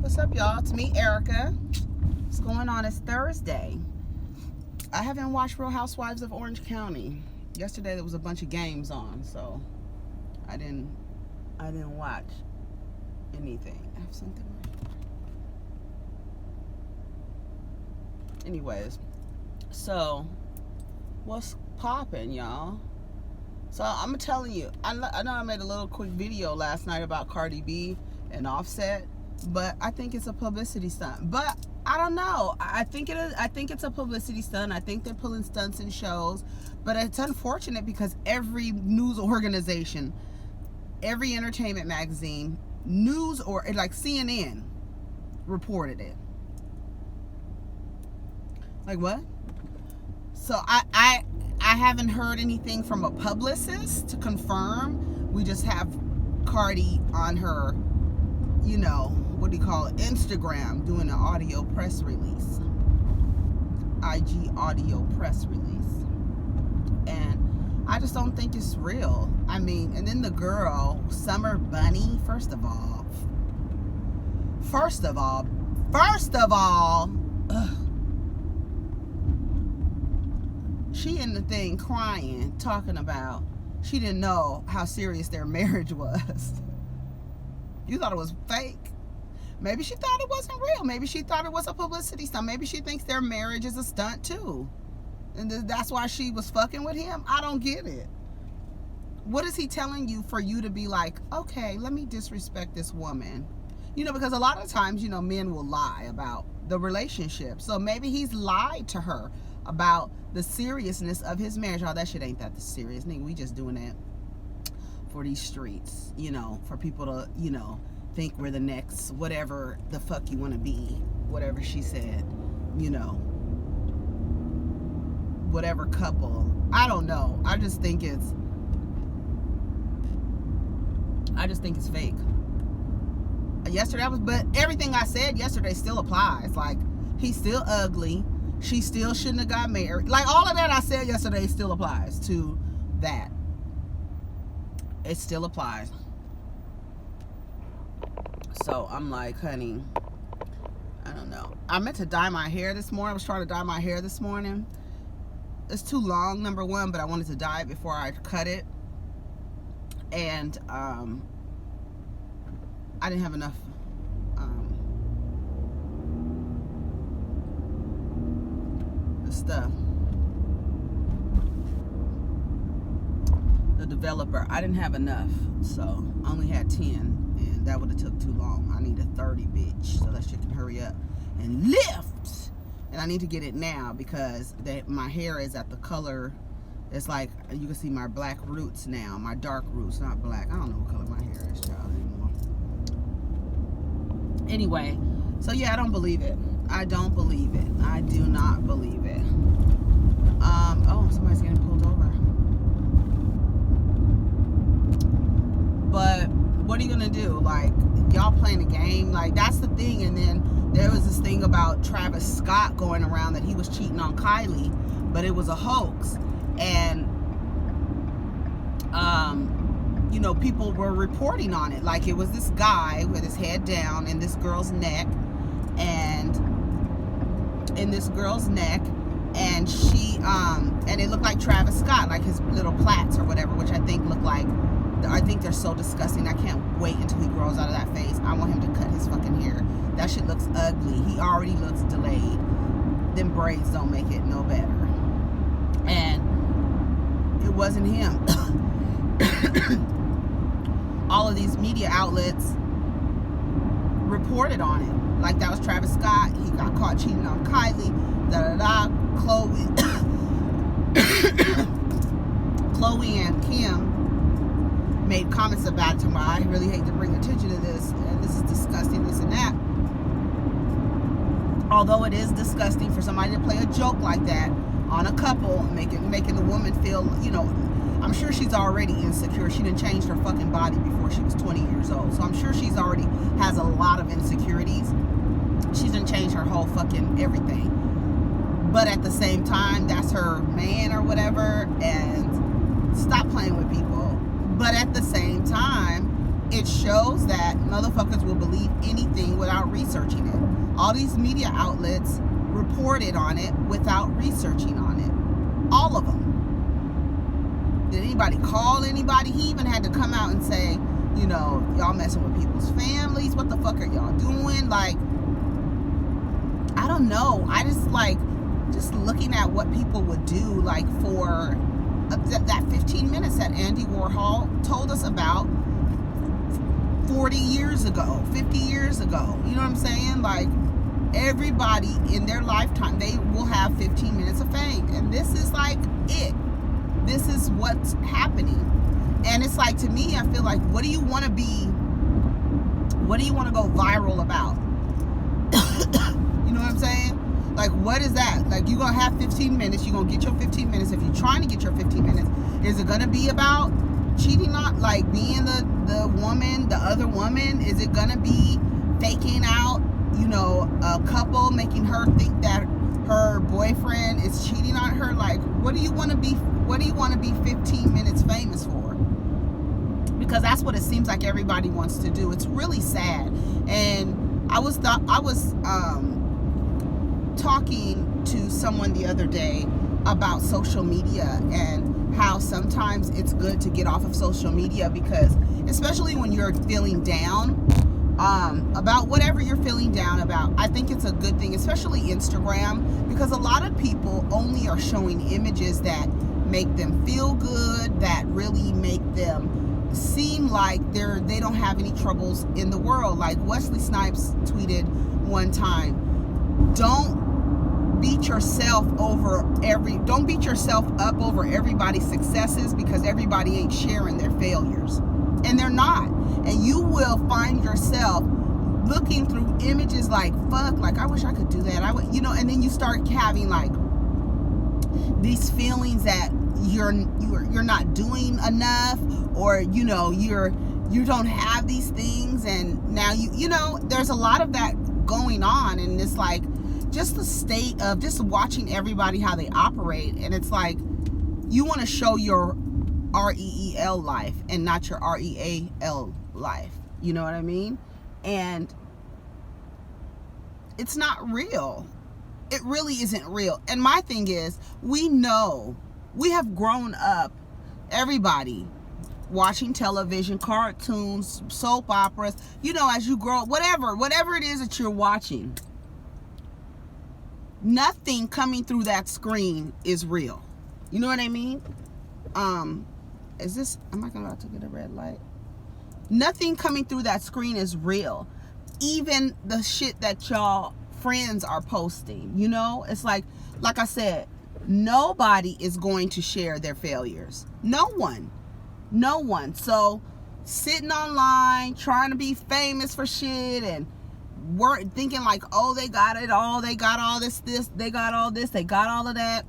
What's up, y'all? It's me, Erica. What's going on? It's Thursday. I haven't watched Real Housewives of Orange County. Yesterday there was a bunch of games on, so I didn't watch anything. I have something right there. Anyways, so what's popping, y'all? So I'm telling you, I know I made a little quick video last night about Cardi B and Offset, but I think it's a publicity stunt. But I don't know. I think it's a publicity stunt. I think they're pulling stunts in shows, but it's unfortunate because every news organization, every entertainment magazine, news or like CNN reported it. Like what? So I haven't heard anything from a publicist to confirm. We just have Cardi on her, Instagram doing an audio press release. IG audio press release. And I just don't think it's real. I mean, and then the girl, Summer Bunny, first of all, ugh. She in the thing crying, talking about she didn't know how serious their marriage was. You thought it was fake. Maybe she thought it wasn't real. Maybe she thought it was a publicity stunt. Maybe she thinks their marriage is a stunt too. And that's why she was fucking with him. I don't get it. What is he telling you for you to be like, okay, let me disrespect this woman? Because a lot of times, men will lie about the relationship. So maybe he's lied to her about the seriousness of his marriage. Oh, that shit ain't that serious, nigga. We just doing that for these streets, for people to, think we're the next whatever the fuck you want to be, whatever she said, whatever couple. I don't know. I just think it's fake. But everything I said yesterday still applies. Like, he's still ugly. She still shouldn't have got married. Like, all of that I said yesterday still applies to that. It still applies. So I'm like, honey, I don't know. I meant to dye my hair this morning. I was trying to dye my hair this morning. It's too long, number one, but I wanted to dye it before I cut it. And I didn't have enough stuff. The developer, I didn't have enough, so I only had 10, and that would have took too long. I need a 30, bitch, so that shit can hurry up and lift. And I need to get it now because my hair is at the color. It's like, you can see my black roots now, my dark roots, not black. I don't know what color my hair is, child, anymore. Anyway, so yeah, I don't believe it. I don't believe it. I do not believe it. Oh, somebody's getting pulled over. But what are you gonna do? Like, y'all playing a game? Like, that's the thing. And then there was this thing about Travis Scott going around that he was cheating on Kylie, but it was a hoax. And people were reporting on it. Like, it was this guy with his head down in this girl's neck, and she and it looked like Travis Scott, like his little plaits or whatever, which I think they're so disgusting. I can't wait until he grows out of that face. I want him to cut his fucking hair. That shit looks ugly. He already looks delayed. Them braids don't make it no better. And it wasn't him. All of these media outlets reported on it. Like, that was Travis Scott. He got caught cheating on Kylie. Chloe and Kim made comments about it. Tomorrow, I really hate to bring attention to this, and this is disgusting, this and that. Although it is disgusting for somebody to play a joke like that on a couple, making the woman feel, I'm sure she's already insecure. She didn't change her fucking body before she was 20 years old. So I'm sure she's already has a lot of insecurities. She didn't change her whole fucking everything. But at the same time, that's her man or whatever, and stop playing with people. But at the same time, it shows that motherfuckers will believe anything without researching it. All these media outlets reported on it without researching on it. All of them. Did anybody call anybody? He even had to come out and say, you know, y'all messing with people's families. What the fuck are y'all doing? Like, I don't know. I just like, just looking at what people would do, like for that 15 minutes that Andy Warhol told us about 40 years ago, 50 years ago. You know what I'm saying? Like, everybody in their lifetime, they will have 15 minutes of fame. And this is like it. This is what's happening. And it's like, to me, I feel like, what do you want to be? What do you want to go viral about? You know what I'm saying? Like, what is that? Like, you're going to have 15 minutes. You're going to get your 15 minutes. If you're trying to get your 15 minutes, is it going to be about cheating on, like, being the woman, the other woman? Is it going to be faking out, you know, a couple, making her think that her boyfriend is cheating on her? Like, what do you want to be? What do you want to be 15 minutes famous for? Because that's what it seems like everybody wants to do. It's really sad. And I was talking to someone the other day about social media and how sometimes it's good to get off of social media, because especially when you're feeling down about whatever you're feeling down about, I think it's a good thing, especially Instagram, because a lot of people only are showing images that make them feel good, that really make them seem like they don't have any troubles in the world. Like Wesley Snipes tweeted one time, don't beat yourself up over everybody's successes, because everybody ain't sharing their failures, and they're not. And you will find yourself looking through images like, fuck, like I wish I could do that. I would, you know, and then you start having like these feelings that you're not doing enough, or you know, you don't have these things, and now you know, there's a lot of that going on. And it's like just the state of just watching everybody how they operate, and it's like you want to show your REEL life and not your REAL life. You know what I mean? And it's not real. It really isn't real. And my thing is, we know, we have grown up, everybody, watching television, cartoons, soap operas, you know, as you grow, whatever it is that you're watching, nothing coming through that screen is real. You know what I mean? Am I about to get a red light? Nothing coming through that screen is real. Even the shit that y'all friends are posting, you know? It's like I said, nobody is going to share their failures. No one. So sitting online trying to be famous for shit and thinking like, oh, they got it all, they got all this, they got all this, they got all of that.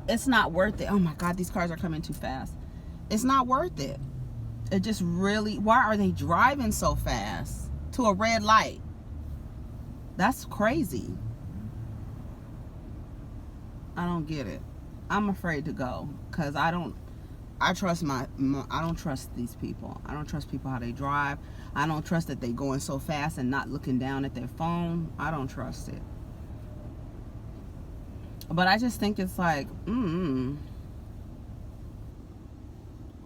It's not worth it. Oh my God, these cars are coming too fast. It's not worth it. It just really, why are they driving so fast to a red light? That's crazy. I don't get it. I'm afraid to go, because I don't trust these people. I don't trust people how they drive. I don't trust that they going so fast and not looking down at their phone. I don't trust it. But I just think it's like,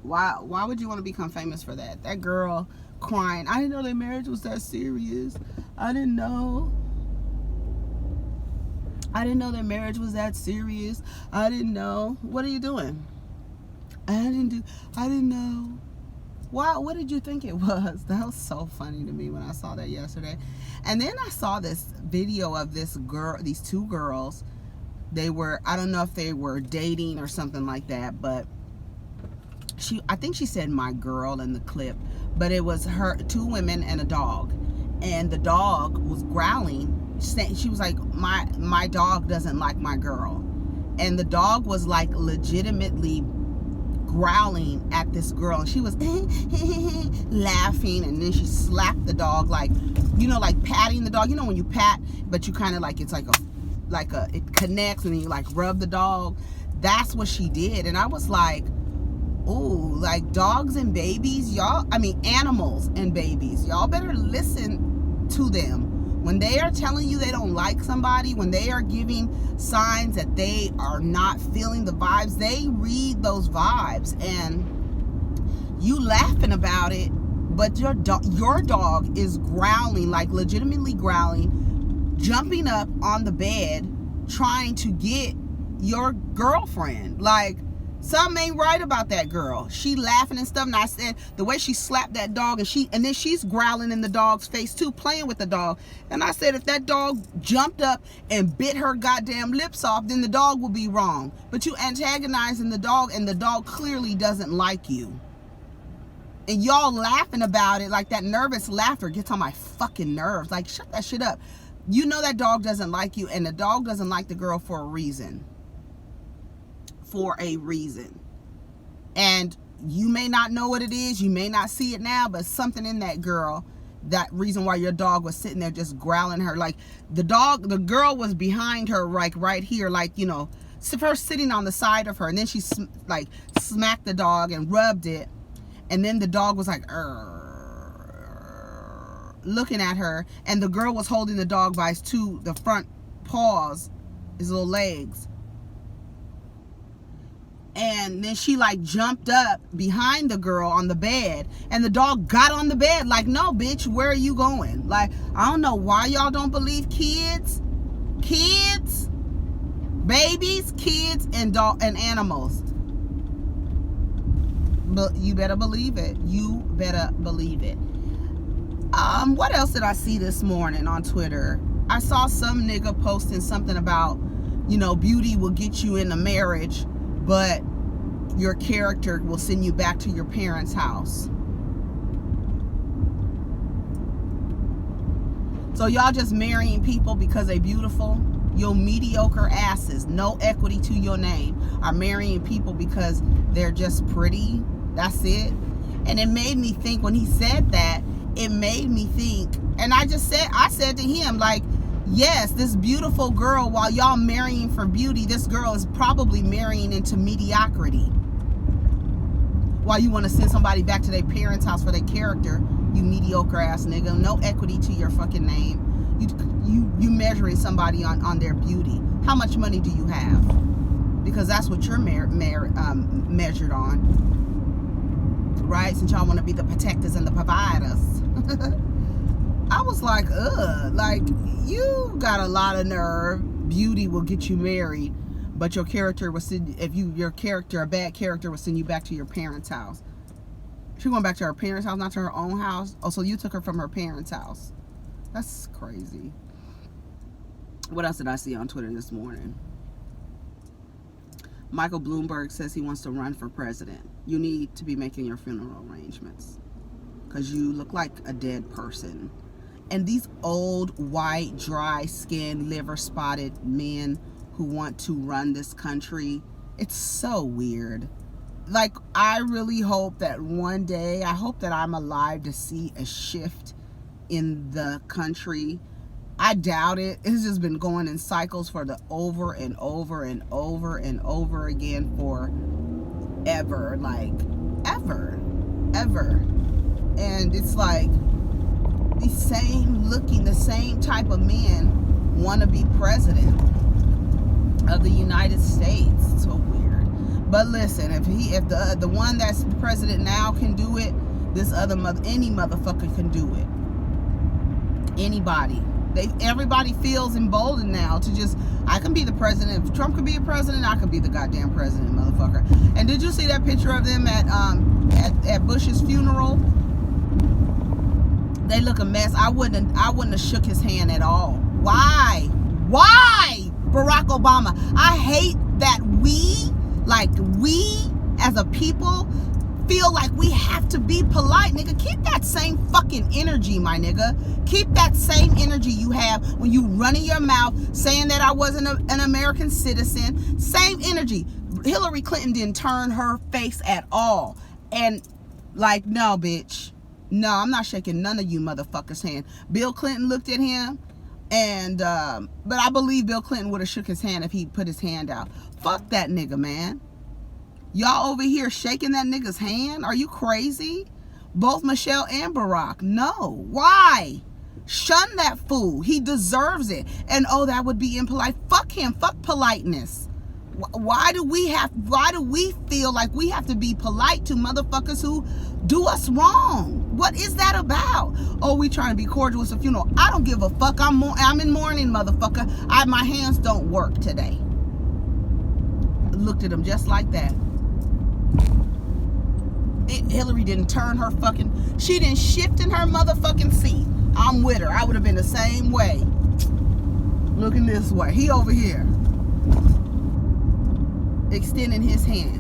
why would you want to become famous for that? That girl crying, I didn't know their marriage was that serious. I didn't know their marriage was that serious. I didn't know. What are you doing? I didn't know. Wow, what did you think it was? That was so funny to me when I saw that yesterday. And then I saw this video of these two girls. They were, I don't know if they were dating or something like that, but I think she said my girl in the clip, but it was her, two women and a dog. And the dog was growling. She was like, my dog doesn't like my girl. And the dog was like legitimately growling at this girl, and she was laughing, and then she slapped the dog, like, you know, like patting the dog. You know when you pat, but you kind of like, it's like it connects, and then you like rub the dog. That's what she did. And I was like, Ooh, like dogs and babies, y'all, I mean animals and babies, y'all better listen to them. When they are telling you they don't like somebody, when they are giving signs that they are not feeling the vibes, they read those vibes. And you laughing about it, but your dog is growling, like legitimately growling, jumping up on the bed, trying to get your girlfriend. Like, something ain't right about that girl. She laughing and stuff. And I said the way she slapped that dog, and then she's growling in the dog's face too, playing with the dog. And I said if that dog jumped up and bit her goddamn lips off, then the dog will be wrong. But you antagonizing the dog, and the dog clearly doesn't like you. And y'all laughing about it, like that nervous laughter gets on my fucking nerves. Like, shut that shit up. You know that dog doesn't like you, and the dog doesn't like the girl for a reason. For a reason. And you may not know what it is, you may not see it now, but something in that girl, that reason why your dog was sitting there just growling her. Like, the girl was behind her, like right here, like, you know, first sitting on the side of her, and then she like smacked the dog and rubbed it, and then the dog was like looking at her, and the girl was holding the dog by the front paws, his little legs. And then she like jumped up behind the girl on the bed, and the dog got on the bed like, no bitch, where are you going? Like, I don't know why y'all don't believe kids, babies, kids, and animals. But you better believe it. You better believe it. What else did I see this morning on Twitter? I saw some nigga posting something about, you know, beauty will get you in a marriage, but your character will send you back to your parents' house. So y'all just marrying people because they beautiful? Your mediocre asses, no equity to your name, are marrying people because they're just pretty. That's it. And it made me think, when he said that, it made me think, and I said to him, like, yes, this beautiful girl, while y'all marrying for beauty, this girl is probably marrying into mediocrity. While you want to send somebody back to their parents' house for their character, you mediocre ass nigga. No equity to your fucking name. You measuring somebody on their beauty. How much money do you have? Because that's what you're measured on. Right? Since y'all want to be the protectors and the providers. I was like, ugh, like, you got a lot of nerve. Beauty will get you married, but your character will send, a bad character will send you back to your parents' house. She went back to her parents' house, not to her own house. Oh, so you took her from her parents' house. That's crazy. What else did I see on Twitter this morning? Michael Bloomberg says he wants to run for president. You need to be making your funeral arrangements, because you look like a dead person. And these old, white, dry-skinned, liver-spotted men who want to run this country, it's so weird. Like, I really hope that one day, I hope that I'm alive to see a shift in the country. I doubt it. It's just been going in cycles for the over and over and over and over again for ever. Like, ever. And it's like, the same type of men want to be president of the United States. It's so weird. But listen, if the one that's president now can do it, any motherfucker can do it. Anybody. Everybody feels emboldened now to just, I can be the president. If Trump could be a president, I could be the goddamn president, motherfucker. And did you see that picture of them at Bush's funeral? They look a mess. I wouldn't have shook his hand at all. Why, Barack Obama? I hate that we as a people feel like we have to be polite, nigga. Keep that same fucking energy, my nigga. Keep that same energy you have when you running your mouth saying that I wasn't an American citizen. Same energy. Hillary Clinton didn't turn her face at all. And like, no, bitch. No, I'm not shaking none of you motherfuckers' hand. Bill Clinton looked at him, and but I believe Bill Clinton would have shook his hand if he put his hand out. Fuck that nigga, man. Y'all over here shaking that nigga's hand? Are you crazy? Both Michelle and Barack. No. Why? Shun that fool. He deserves it. And oh, that would be impolite. Fuck him. Fuck politeness. Why do we feel like we have to be polite to motherfuckers who do us wrong? What is that about? Oh, we trying to be cordial with a funeral. I don't give a fuck. I'm in mourning, motherfucker. My hands don't work today. Looked at him just like that. Hillary didn't turn her fucking, she didn't shift in her motherfucking seat. I'm with her. I would have been the same way. Looking this way. He over here extending his hand.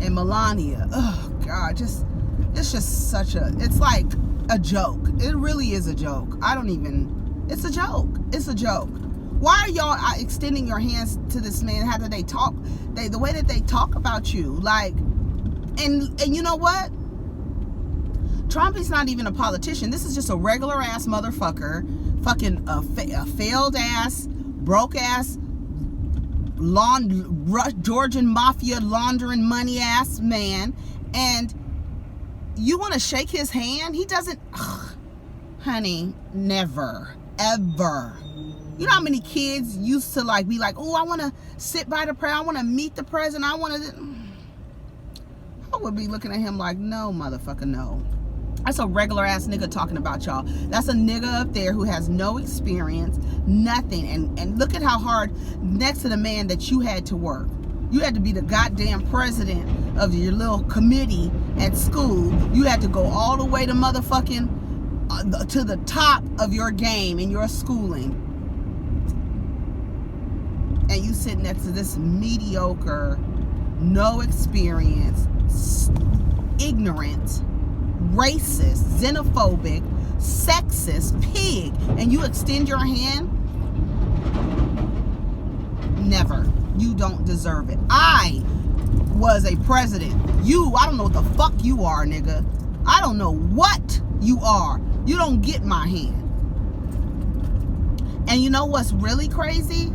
And Melania, oh God, it's just such a, it's like a joke. It really is a joke. It's a joke. It's a joke. Why are y'all extending your hands to this man? How do they talk? The way that they talk about you, like, and you know what? Trump is not even a politician. This is just a regular ass motherfucker, fucking a failed ass, broke ass, Georgian mafia laundering money ass man, and you want to shake his hand? He doesn't. Ugh, honey, never, ever. You know how many kids used to like be like, oh, I want to sit by the president, I want to meet the president, I would be looking at him like, no, motherfucker, no. That's a regular ass nigga talking about y'all. That's a nigga up there who has no experience, nothing. And look at how hard, next to the man that you had to work. You had to be the goddamn president of your little committee at school. You had to go all the way to motherfucking, to the top of your game in your schooling. And you sit next to this mediocre, no experience, ignorant, racist, xenophobic, sexist pig, and you extend your hand? Never. You don't deserve it. I was a president. I don't know what the fuck you are, nigga. I don't know what you are. You don't get my hand. And you know what's really crazy?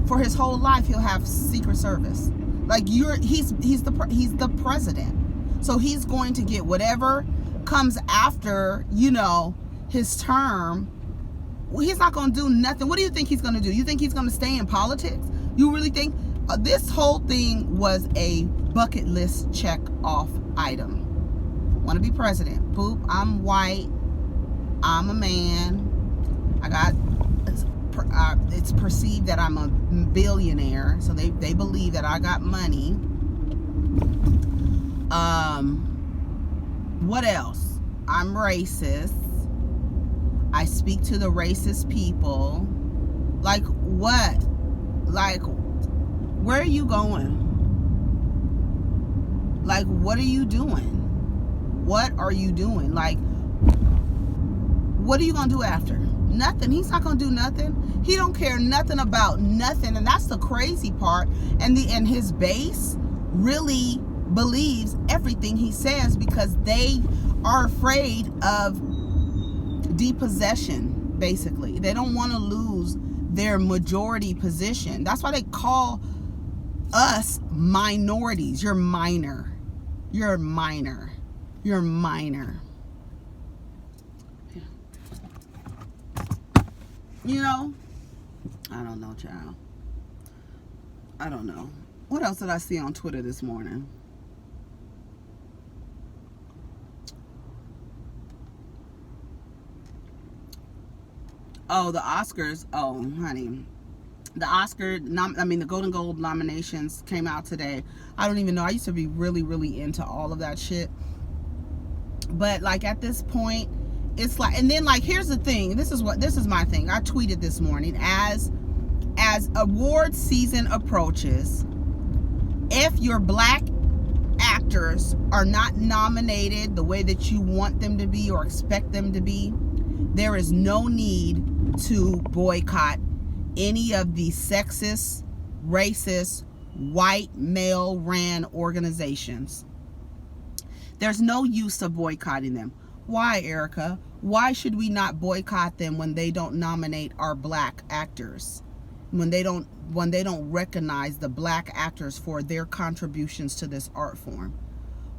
For his whole life, he'll have Secret Service. Like he's the president. So he's going to get whatever comes after, his term. Well, he's not going to do nothing. What do you think he's going to do? You think he's going to stay in politics? You really think this whole thing was a bucket list check off item? Want to be president? Boop. I'm white. I'm a man. It's perceived that I'm a billionaire, so they believe that I got money. What else? I'm racist. I speak to the racist people. Like what? Like, where are you going? Like, what are you doing? What are you doing? Like, what are you gonna do after? Nothing. He's not gonna do nothing. He don't care nothing about nothing, and that's the crazy part. And his base really believes everything he says because they are afraid of depossession, basically. They don't want to lose their majority position. That's why they call us minorities. You're minor. You're minor. You're minor. I don't know, child. I don't know. What else did I see on Twitter this morning? Oh, the Oscars. Oh, honey. The Golden Globe nominations came out today. I don't even know. I used to be really, really into all of that shit. But, like, at this point, it's like, and then, like, here's the thing. This is my thing. I tweeted this morning. As award season approaches, if your black actors are not nominated the way that you want them to be or expect them to be, there is no need to boycott any of the sexist, racist, white, male-ran organizations. There's no use of boycotting them. Why, Erica? Why should we not boycott them when they don't nominate our black actors? when they don't recognize the black actors for their contributions to this art form.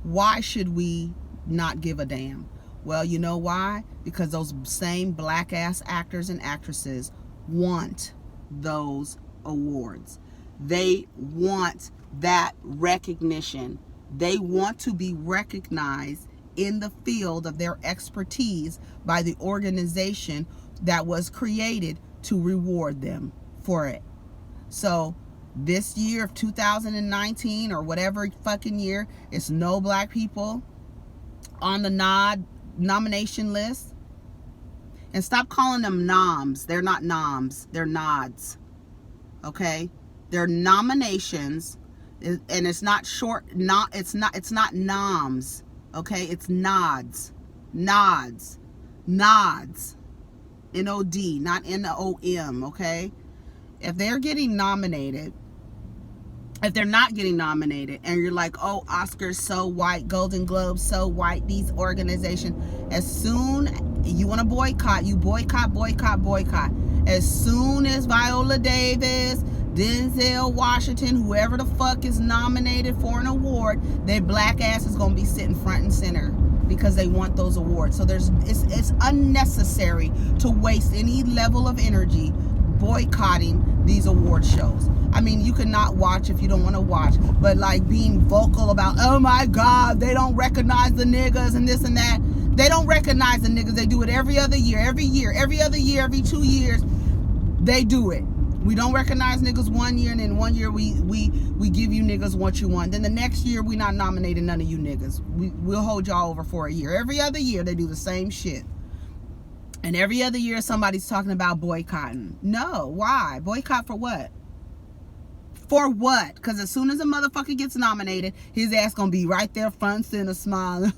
Why should we not give a damn? Well, you know why? Because those same black ass actors and actresses want those awards. They want that recognition. They want to be recognized in the field of their expertise by the organization that was created to reward them for it. So this year of 2019 or whatever fucking year, it's no black people on the nomination list. And stop calling them noms. They're not noms. They're nods. Okay? They're nominations, and it's not short. It's not noms. Okay? It's nods. Nods. Nods. N-O-D, not N-O-M. Okay? If they're getting nominated, if they're not getting nominated, and you're like, oh, Oscars so white, Golden Globes so white, these organizations, as soon you want to boycott, you boycott. As soon as Viola Davis, Denzel Washington, whoever the fuck is nominated for an award, their black ass is going to be sitting front and center because they want those awards. So it's unnecessary to waste any level of energy boycotting these award shows. I mean, you cannot watch if you don't want to watch, but like being vocal about, oh my God, they don't recognize the niggas and this and that. They don't recognize the niggas. They do it every other year, every 2 years, they do it. We don't recognize niggas 1 year, and then 1 year we give you niggas what you want. Then the next year we not nominating none of you niggas. We'll hold y'all over for a year. Every other year they do the same shit. And every other year somebody's talking about boycotting. No, why? Boycott for what? For what? Because as soon as a motherfucker gets nominated, his ass gonna be right there front center smiling.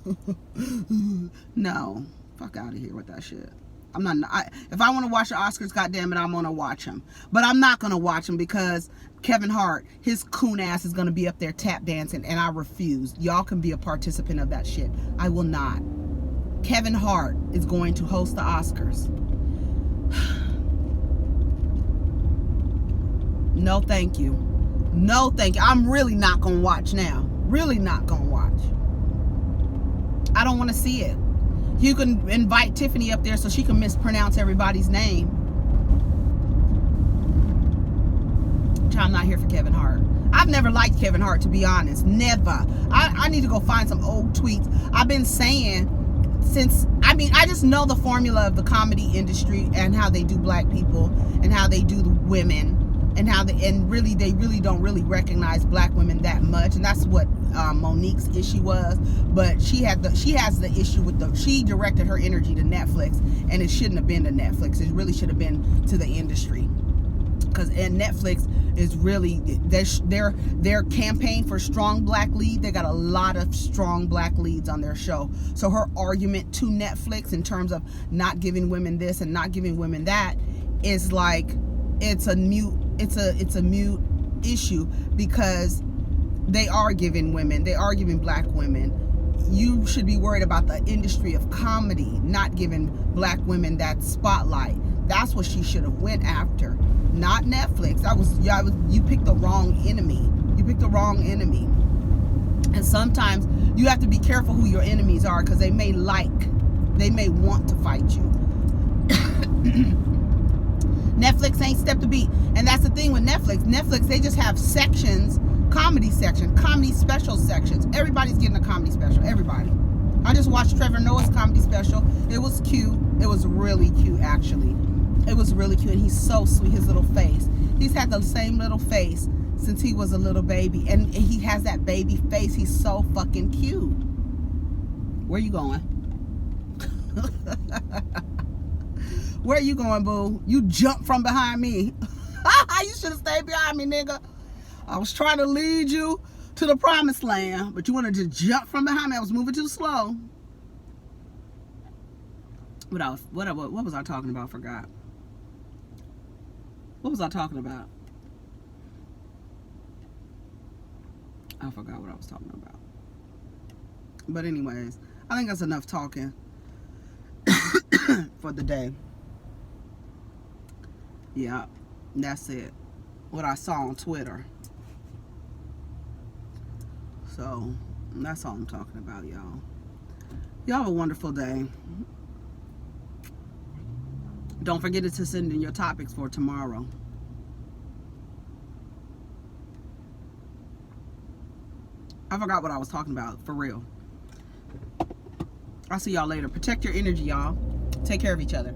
No. Fuck out of here with that shit. If I want to watch the Oscars, goddammit, I'm gonna watch them. But I'm not gonna watch them because Kevin Hart, his coon ass is gonna be up there tap dancing, and I refuse. Y'all can be a participant of that shit. I will not. Kevin Hart is going to host the Oscars. No, thank you. No, thank you. I'm really not going to watch now. Really not going to watch. I don't want to see it. You can invite Tiffany up there so she can mispronounce everybody's name. I'm not here for Kevin Hart. I've never liked Kevin Hart, to be honest. Never. I need to go find some old tweets. I've been saying I just know the formula of the comedy industry and how they do black people and how they do the women and how they really don't really recognize black women that much, and that's what Monique's issue was. But she has the issue with she directed her energy to Netflix, and it shouldn't have been to Netflix. It really should have been to the industry. Because Netflix is really their campaign for strong black lead. They got a lot of strong black leads on their show. So her argument to Netflix in terms of not giving women this and not giving women that is like it's a mute issue, because they are giving black women. You should be worried about the industry of comedy not giving black women that spotlight. That's what she should have went after. Not Netflix. You picked the wrong enemy. And sometimes you have to be careful who your enemies are, because they may want to fight you. Netflix ain't stepped a beat. And that's the thing with Netflix. Netflix, they just have sections, comedy section, comedy special sections. Everybody's getting a comedy special. Everybody. I just watched Trevor Noah's comedy special. It was cute. It was really cute, actually. It was really cute, and he's so sweet. His little face. He's had the same little face since he was a little baby, and he has that baby face. He's so fucking cute. Where you going? Where you going, boo? You jumped from behind me. You should have stayed behind me, nigga. I was trying to lead you to the promised land, but you wanted to jump from behind me. I was moving too slow. What else? What was I talking about? Forgot. What was I talking about? I forgot what I was talking about. But anyways, I think that's enough talking for the day. Yeah, that's it. what I saw on Twitter. So that's all I'm talking about, y'all. Y'all have a wonderful day. Don't forget to send in your topics for tomorrow. I forgot what I was talking about, for real. I'll see y'all later. Protect your energy, y'all. Take care of each other.